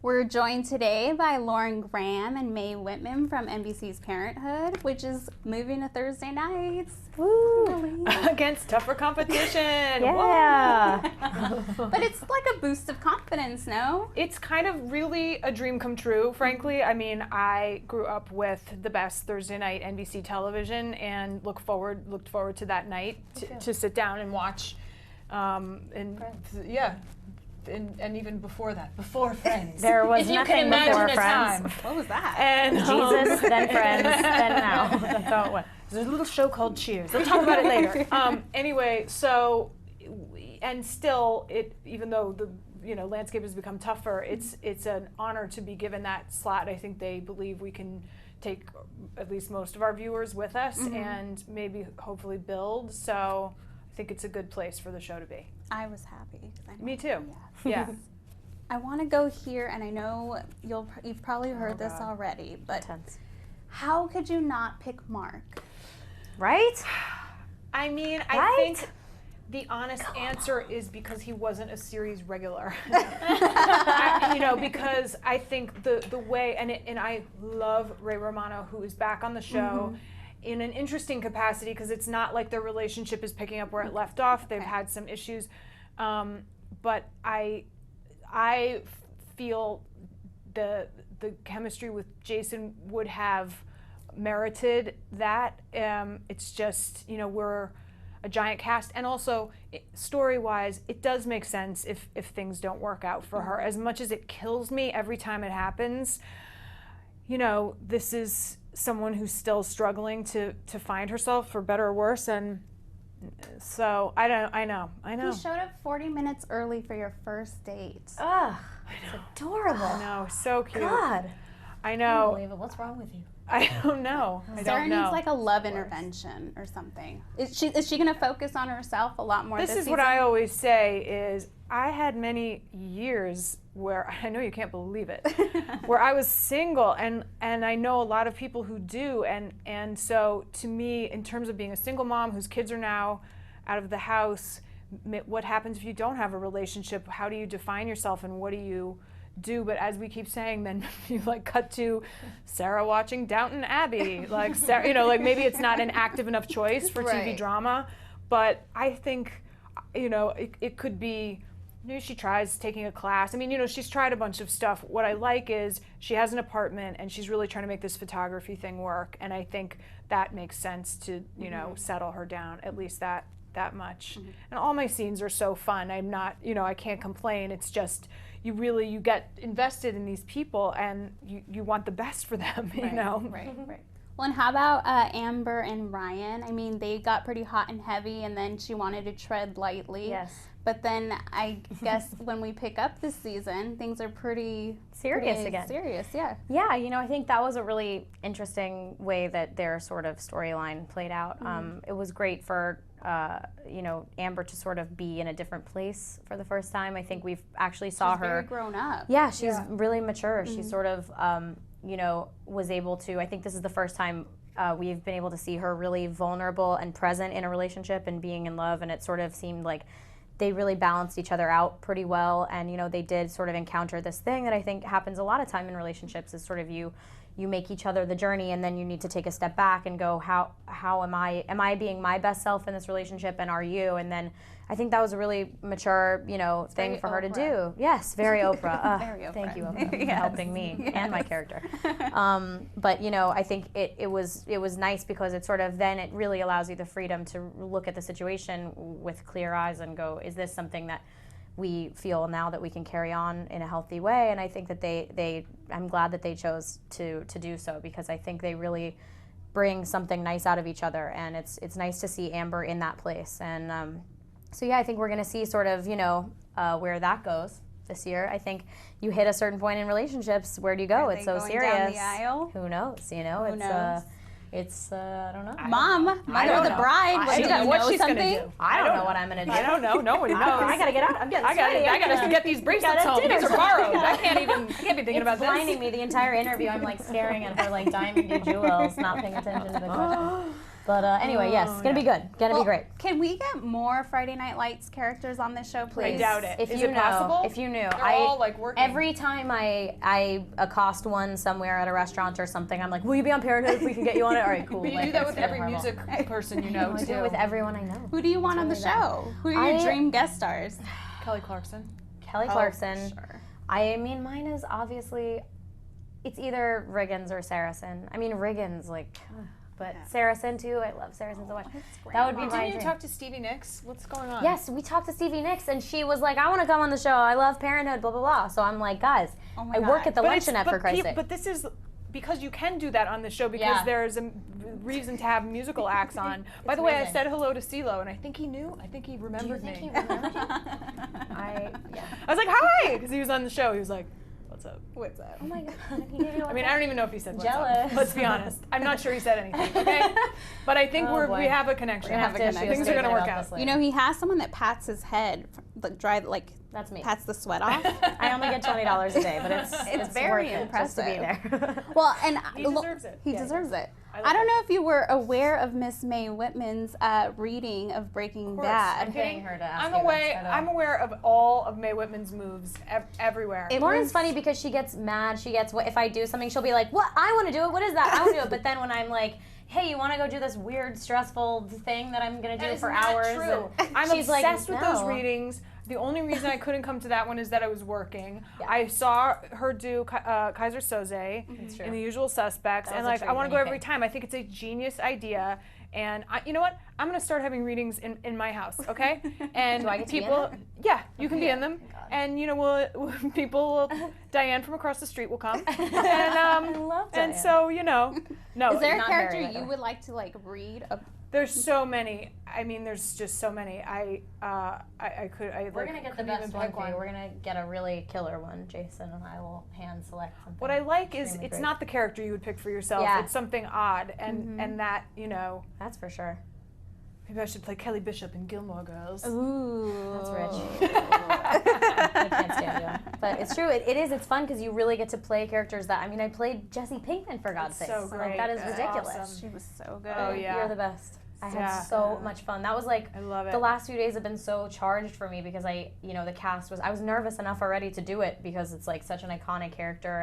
We're joined today by Lauren Graham and Mae Whitman from NBC's Parenthood, which is moving to Thursday nights. Woo! Against tougher competition. Yeah. But it's like a boost of confidence, no? It's kind of really a dream come true, frankly. I mean, I grew up with the best Thursday night NBC television and looked forward to that night to sit down and watch. And even before that, before Friends. There was if you nothing can imagine before a Friends. time. What was that? And Jesus, then Friends, then now. That's how it went. There's a little show called Cheers. We'll talk about it later. Anyway, so and still, even though the landscape has become tougher, it's an honor to be given that slot. I think they believe we can take at least most of our viewers with us and maybe hopefully build. So I think it's a good place for the show to be. I was happy. Me too. Yeah. I want to go here, and I know you've probably heard this already, but Intense. how could you not pick Mark? Right? I mean, I think the honest answer is because he wasn't a series regular. Because I think the way, and I love Ray Romano, who is back on the show in an interesting capacity, because it's not like their relationship is picking up where it left off. They've had some issues. But I feel the chemistry with Jason would have merited that. It's just, we're a giant cast, and also story-wise, it does make sense if things don't work out for her. As much as it kills me every time it happens, this is someone who's still struggling to find herself, for better or worse, and so I know. He showed up 40 minutes early for your first date. Ugh, it's adorable. I know, so cute. God. I know. Unbelievable. What's wrong with you? I don't know. Sarah needs like a love intervention or something. Is she going to focus on herself a lot more this is season? what I always say is I had many years where, I know you can't believe it, where I was single, and I know a lot of people who do, and so to me, in terms of being a single mom whose kids are now out of the house, what happens if you don't have a relationship? How do you define yourself, and what do you do? But as we keep saying, then you cut to Sarah watching Downton Abbey, like Sarah, like maybe it's not an active enough choice for TV drama, but I think it could be. Maybe she tries taking a class. I mean, she's tried a bunch of stuff. What I like is she has an apartment and she's really trying to make this photography thing work, and I think that makes sense to settle her down, at least that much. And all my scenes are so fun. I'm not, I can't complain. It's just you get invested in these people, and you want the best for them, Right. Well, and how about Amber and Ryan? I mean, they got pretty hot and heavy, and then she wanted to tread lightly. Yes. But then I guess when we pick up this season, things are pretty serious again. Serious, yeah. Yeah, I think that was a really interesting way that their sort of storyline played out. It was great for Amber to sort of be in a different place for the first time. I think we've actually saw her very grown up. Yeah, she's really mature. She sort of was able to. I think this is the first time we've been able to see her really vulnerable and present in a relationship and being in love, and it sort of seemed like they really balanced each other out pretty well, and they did sort of encounter this thing that I think happens a lot of time in relationships, is sort of you make each other the journey, and then you need to take a step back and go, how am I being my best self in this relationship, and are you? And then I think that was a really mature, thing for her to do. Yes, very Oprah. Very Oprah. Thank you, Oprah, for helping me and my character. But I think it was nice because it sort of then it really allows you the freedom to look at the situation with clear eyes and go, is this something that we feel now that we can carry on in a healthy way? And I think that I'm glad that they chose to do so, because I think they really bring something nice out of each other, and it's nice to see Amber in that place. And so yeah, I think we're going to see sort of where that goes this year. I think you hit a certain point in relationships. Where do you go? It's so serious. Down the aisle? Who knows? Who knows? It's I don't know. Mom, mother of the bride. I don't know what she's going to do. I don't know what I'm going to do. I don't know. Nobody knows. I got to get out. I'm getting sweaty. I got to get these bracelets home. These are borrowed. I can't be thinking about this. It's blinding me the entire interview. I'm like staring at her like diamond jewels, not paying attention to the question. But anyway, yes, it's gonna be good. Gonna be great. Can we get more Friday Night Lights characters on this show, please? I doubt it. If Is you it know, possible? if you knew, They're all like working. every time I accost one somewhere at a restaurant or something, I'm like, will you be on Parenthood if we can get you on it? All right, cool. But you Like, do that it's with really every horrible. music person you know I too. do it with everyone I know. Who do you want on the really bad. show? Who are your dream guest stars? Kelly Clarkson. Kelly Clarkson. Sure. I mean, mine is obviously, it's either Riggins or Saracen. I mean, Riggins, like, but Saracen too. I love Saracen so much. That would be my Didn't you dream. talk to Stevie Nicks? What's going on? Yes, we talked to Stevie Nicks, and she was like, I want to come on the show. I love Parenthood, blah, blah, blah. So I'm like, guys, Oh my I work God. at the luncheonette, for Christ's sake. But this is because you can do that on the show because Yeah. there's a reason to have musical acts on. By the way, I amazing. said hello to CeeLo, and I think he knew. I think he Do you remembered think me. he remembered you? I I was like, hi! Because he was on the show. He was like, what's up? What's up? Oh my God. He gave you I mean, I don't even know if he said what's up. Jealous. Let's be honest. I'm not sure he said anything, okay? But I think Oh, we boy. have a connection. We're gonna have to issue a Things are going to statement work about out. this later. You know, he has someone that pats his head, like That's me. pats the sweat off. I only get $20 a day, but it's very worth it just to be impressive. there. Well, and He deserves it. He Yeah, deserves it. I I don't love know if you were aware of Miss May Whitman's reading of Breaking course. Bad. I'm paying her to ask I'm you aware. this, by the way. I'm aware of all of Mae Whitman's moves everywhere. Lauren's funny because she gets mad. She gets, if I do something, she'll be like, what? I want to do it. What is that? I want to do it. But then when I'm like, hey, you want to go do this weird, stressful thing that I'm going to do It's for not hours? true. And I'm she's like, obsessed with those no. readings. The only reason I couldn't come to that one is that I was working. Yeah. I saw her do Kaiser Soze true. in The Usual Suspects, That and was a like I treat want to when go you every came. time. I think it's a genius idea, and you know what? I'm gonna start having readings in my house, okay? And Do I get to be in people, them? yeah, you can be Okay. in them, God. and you know, people, Diane from across the street will come, and I love and Diane. so no, Is there a not character very you regular. would like to like read? there's so many. I mean, there's just so many. I We're going to get the couldn't best even one pick for you. We're going to get a really killer one. Jason and I will hand select something. What I like is extremely it's great. not the character you would pick for yourself. Yeah. It's something odd, and that That's for sure. maybe I should play Kelly Bishop in Gilmore Girls. Ooh, That's rich. I can't stand you. But it's true. It is. It's fun because you really get to play characters that. I mean, I played Jesse Pinkman for God's It's sake. so great. Like, that is That's ridiculous. awesome. She was so good. Oh, yeah. You're the best. I had Yeah. so much fun. That was like I love it. the last few days have been so charged for me because the cast was. I was nervous enough already to do it because it's like such an iconic character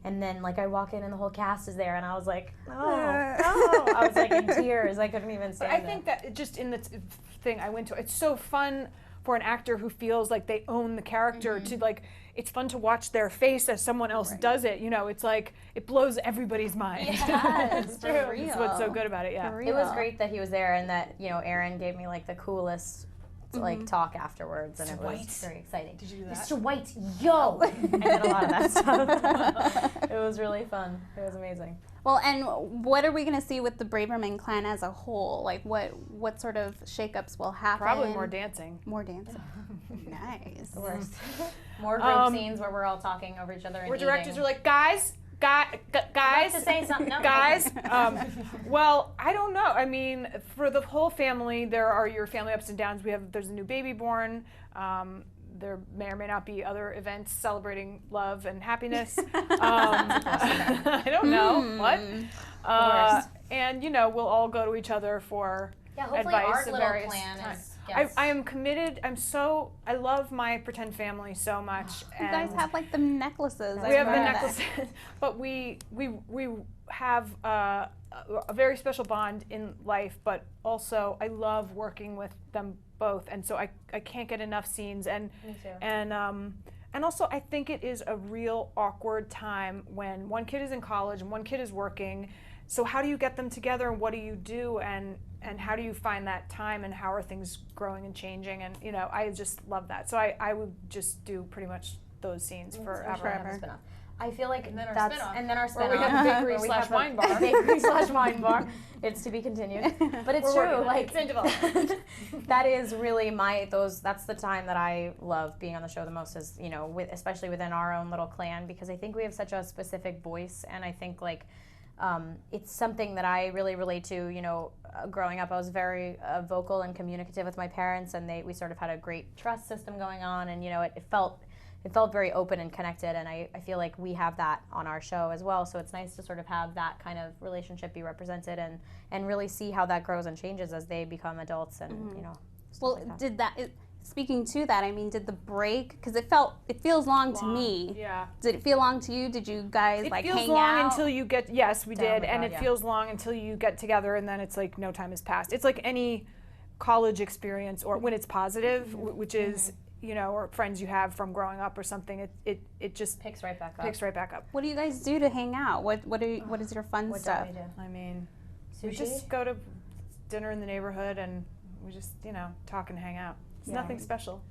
and then like I walk in and the whole cast is there and I was like, no. I was like in tears. I couldn't even But stand I it. think that just in the thing I went to, it's so fun for an actor who feels like they own the character to like. It's fun to watch their face as someone else does it. You know, it's like it blows everybody's mind. Yes, It's for true. That's what's so real. good about it. Yeah. For It was real. great that he was there and that, Aaron gave me like the coolest like talk afterwards and Mr. it was White. very exciting. Did you do that? Mr. White, yo! I did a lot of that stuff. It was really fun. It was amazing. Well, and what are we going to see with the Braverman clan as a whole? Like, what sort of shakeups will happen? Probably more dancing. More dancing. Nice. The worst. More group scenes where we're all talking over each other and Where directors eating. are like, guys, To say something. No. guys. Well, I don't know. I mean, for the whole family, there are your family ups and downs. There's a new baby born. There may or may not be other events celebrating love and happiness. I don't know what. worst. And we'll all go to each other for Yeah, hopefully advice our of little various plan times. is. Yes. I am committed. I love my pretend family so much. You guys have like the necklaces. We have the I remember that. necklaces, but we have a very special bond in life. But also, I love working with them both, and so I can't get enough scenes. And Me too. and also, I think it is a real awkward time when one kid is in college and one kid is working. So how do you get them together, and what do you do, and how do you find that time, and how are things growing and changing? And I just love that. So I would just do pretty much those scenes forever. I feel like then our that's spin-off. and then our Or spin-off. we have a bakery where we slash have a wine bar. Bakery slash wine bar. It's to be continued. But it's We're working true. on it. Like It's in development. that is really that's the time that I love being on the show the most is, especially within our own little clan because I think we have such a specific voice and I think like it's something that I really relate to. Growing up, I was very vocal and communicative with my parents, and we sort of had a great trust system going on, and it felt it felt very open and connected, and I feel like we have that on our show as well. So it's nice to sort of have that kind of relationship be represented and really see how that grows and changes as they become adults and you know. Well, Like that. Speaking to that, I mean, did the break, because it feels long to me. Yeah. Did it feel long to you? Did you guys It like feels hang long out? until you get, yes, we Oh did, my and God, it yeah. feels long until you get together, and then it's like no time has passed. It's like any college experience, or when it's positive, which is, you know, or friends you have from growing up or something, it just Picks right back up. picks right back up. What do you guys do to hang out? What is your fun What stuff? don't we do? I mean, we Sushi? just go to dinner in the neighborhood, and we just, you know, talk and hang out. It's Yeah. nothing special.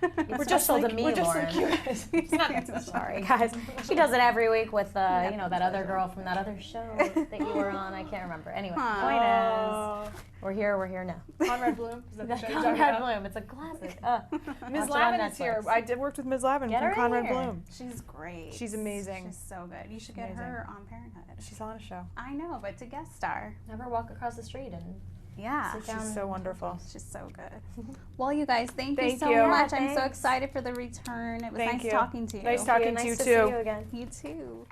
It's We're just special like, to me, we're just Lauren. like you guys. It's nothing special. Sorry, guys. She does it every week with, you know, that other girl from that other show that you were on. I can't remember. Anyway, point is, we're here now. Conrad Bloom. Is that the show you're talking Conrad about? Bloom. It's a classic. Ms. Watch it on Lavin is here. Netflix. I worked with Ms. Lavin Get her from in Conrad here. Bloom. She's great. She's amazing. She's so good. You should get Amazing. her on Parenthood. She's on a show. I know, but to guest star. Never walk across the street and Yeah. sit down. She's so wonderful. She's so good. Well, you guys, thank you Thank so you. much. Yeah, I'm so thanks. excited for the return. It was Thank nice you. talking to you. Nice talking to Nice you to too. see you again. You too.